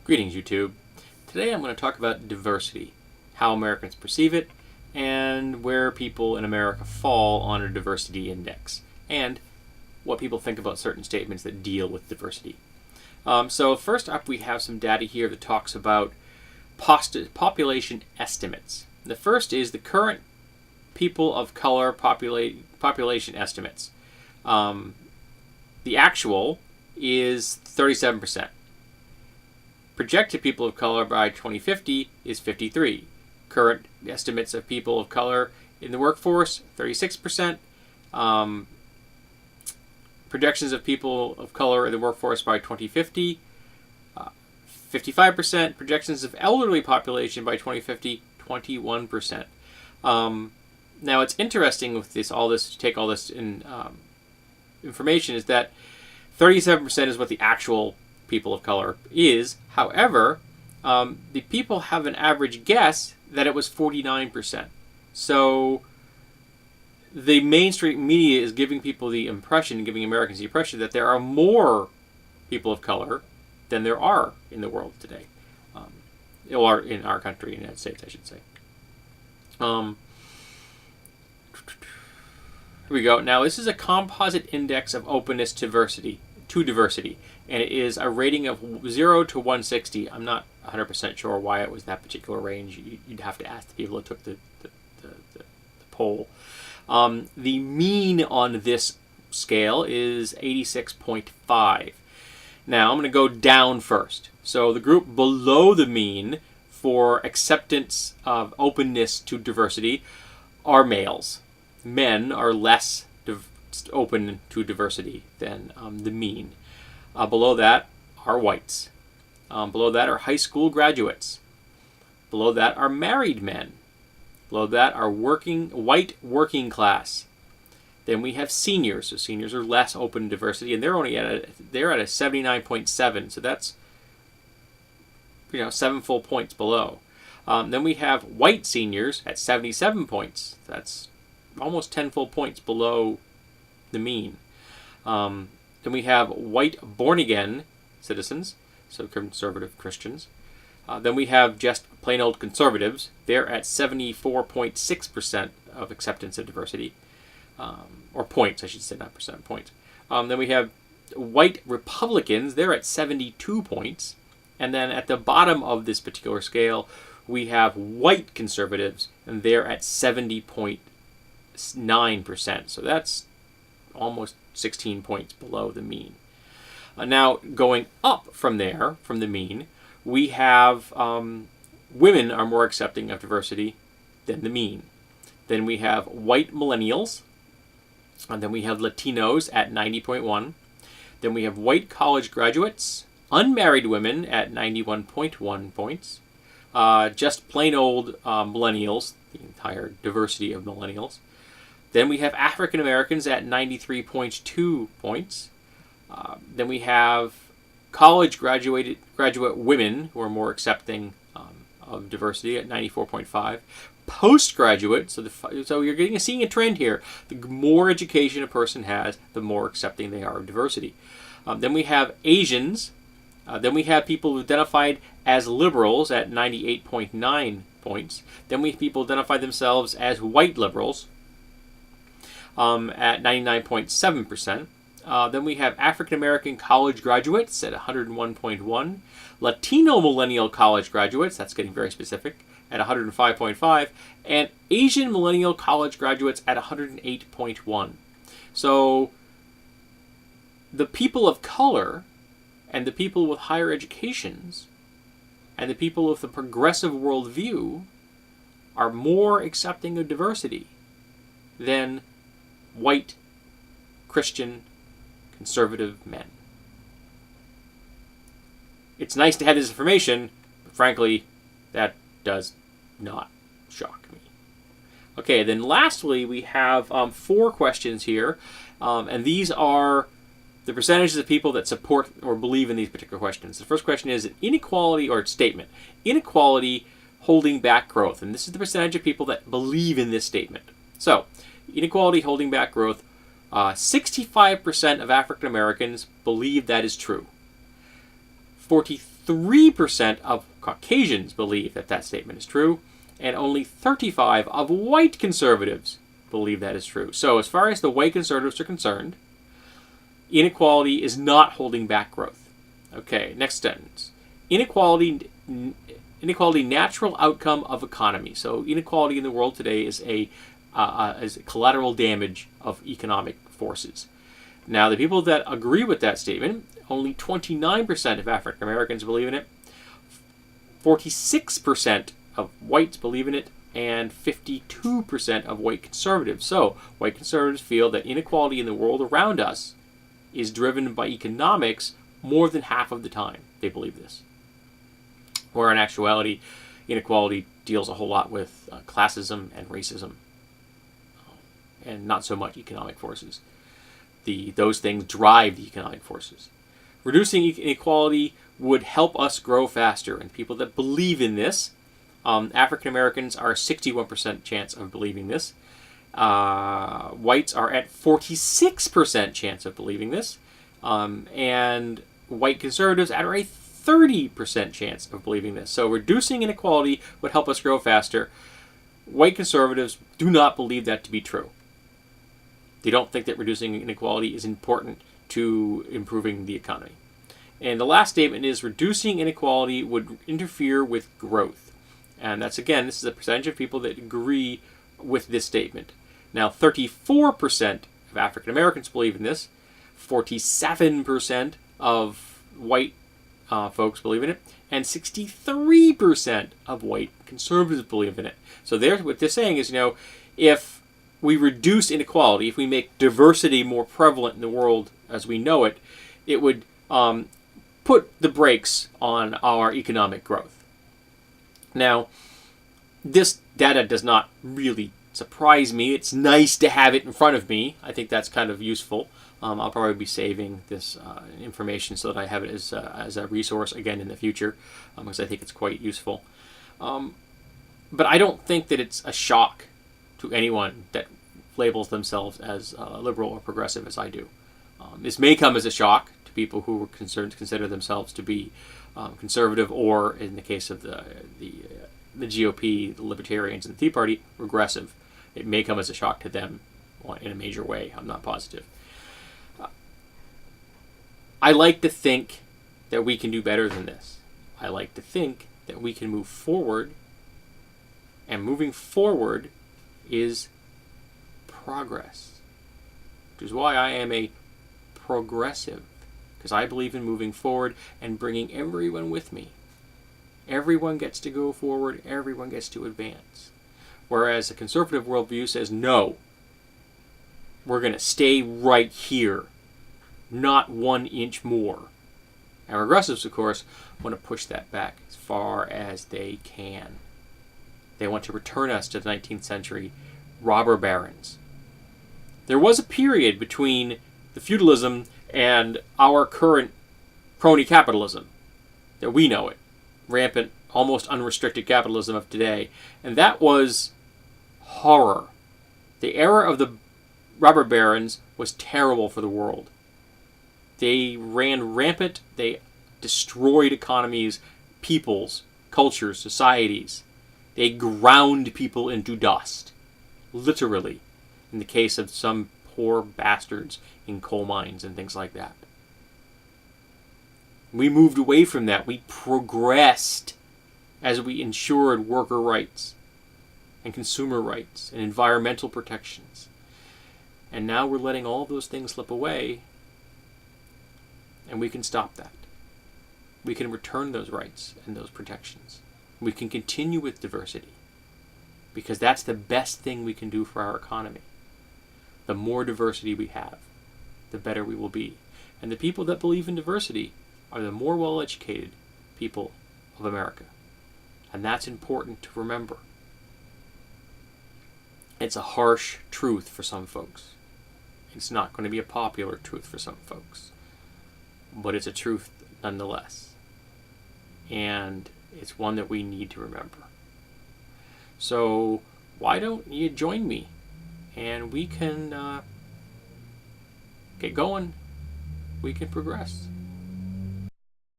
Greetings, YouTube. Today I'm going to talk about diversity, how Americans perceive it, and where people in America fall on a diversity index, and what people think about certain statements that deal with diversity. So first up, we have some data here that talks about population estimates. The first is the current people of color population estimates. The actual is 37%. Projected people of color by 2050 is 53%. Current estimates of people of color in the workforce, 36%. Projections of people of color in the workforce by 2050, 55%. Projections of elderly population by 2050, 21%. Now, it's interesting with to take all this in information is that 37% is what the actual people of color is. However, the people have an average guess that it was 49%. So the mainstream media is giving people the impression, giving Americans the impression that there are more people of color than there are in the world today. Or in our country, in the United States, I should say. Here we go. Now, this is a composite index of openness to diversity, and it is a rating of 0 to 160. I'm not 100% sure why it was that particular range. You'd have to ask the people who took the poll. The mean on this scale is 86.5. Now, I'm going to go down first. So the group below the mean for acceptance of openness to diversity are males. Men are less open to diversity than the mean. Below that are whites. Below that are high school graduates. Below that are married men. Below that are white working class. Then we have seniors. So seniors are less open to diversity, and they're at a 79.7. So that's 7 full points below. Then we have white seniors at 77 points. That's almost 10 full points below the mean. Then we have white born-again citizens, so conservative Christians. Then we have just plain old conservatives. They're at 74.6% of acceptance of diversity. Or points, I should say, not percent, points. Then we have white Republicans. They're at 72 points. And then at the bottom of this particular scale, we have white conservatives, and they're at 70.9%. So that's almost 16 points below the mean. Now, going up from there, from the mean, we have women are more accepting of diversity than the mean. Then we have white millennials. And then we have Latinos at 90.1. Then we have white college graduates, unmarried women at 91.1 points. Just plain old millennials, the entire diversity of millennials. Then we have African Americans at 93.2 points. Then we have college graduate women who are more accepting of diversity at 94.5. Postgraduate, so you're seeing a trend here. The more education a person has, the more accepting they are of diversity. Then we have Asians. Then we have people who identified as liberals at 98.9 points. Then we have people identify themselves as white liberals at 99.7%. Then we have African American college graduates at 101.1. Latino millennial college graduates, that's getting very specific, at 105.5. And Asian millennial college graduates at 108.1. So the people of color and the people with higher educations and the people with the progressive worldview are more accepting of diversity than white, Christian, conservative men. It's nice to have this information, but frankly, that does not shock me. Okay, then lastly, we have 4 questions here, and these are the percentages of people that support or believe in these particular questions. The first question is inequality or statement. Inequality holding back growth, and this is the percentage of people that believe in this statement. So, inequality holding back growth, 65% of African Americans believe that is true. 43% of Caucasians believe that that statement is true, and only 35% of white conservatives believe that is true. So as far as the white conservatives are concerned, inequality is not holding back growth. Okay, next sentence. Inequality, natural outcome of economy. So inequality in the world today is a collateral damage of economic forces. Now, the people that agree with that statement, only 29% of African Americans believe in it, 46% of whites believe in it, and 52% of white conservatives. So, white conservatives feel that inequality in the world around us is driven by economics more than half of the time. They believe this. Where in actuality, inequality deals a whole lot with classism and racism, and not so much economic forces. Those things drive the economic forces. Reducing inequality would help us grow faster, and people that believe in this, African Americans are a 61% chance of believing this. Whites are at 46% chance of believing this, and white conservatives are a 30% chance of believing this. So reducing inequality would help us grow faster. White conservatives do not believe that to be true. They don't think that reducing inequality is important to improving the economy. And the last statement is reducing inequality would interfere with growth. And that's, again, this is a percentage of people that agree with this statement. Now, 34% of African Americans believe in this. 47% of white folks believe in it. And 63% of white conservatives believe in it. So what they're saying is, if we reduce inequality, if we make diversity more prevalent in the world as we know it, it would put the brakes on our economic growth. Now, this data does not really surprise me. It's nice to have it in front of me. I think that's kind of useful. I'll probably be saving this information so that I have it as a resource again in the future, because I think it's quite useful. But I don't think that it's a shock to anyone that labels themselves as liberal or progressive as I do. This may come as a shock to people who were concerned to consider themselves to be conservative, or in the case of the GOP, the Libertarians, and the Tea Party, regressive. It may come as a shock to them in a major way. I'm not positive. I like to think that we can do better than this. I like to think that we can move forward, and moving forward is progress, which is why I am a progressive, because I believe in moving forward and bringing everyone with me. Everyone gets to go forward, everyone gets to advance. Whereas a conservative worldview says, no, we're going to stay right here, not 1 inch more. And regressives, of course, want to push that back as far as they can. They want to return us to the 19th century robber barons. There was a period between the feudalism and our current crony capitalism that we know it, rampant, almost unrestricted capitalism of today, and that was horror. The era of the robber barons was terrible for the world. They ran rampant, they destroyed economies, peoples, cultures, societies. They ground people into dust, literally, in the case of some poor bastards in coal mines and things like that. We moved away from that. We progressed as we ensured worker rights and consumer rights and environmental protections. And now we're letting all those things slip away, and we can stop that. We can return those rights and those protections. We can continue with diversity, because that's the best thing we can do for our economy. The more diversity we have, the better we will be. And the people that believe in diversity are the more well-educated people of America. And that's important to remember. It's a harsh truth for some folks. It's not going to be a popular truth for some folks. But it's a truth nonetheless. And it's one that we need to remember. So why don't you join me? And we can get going. We can progress.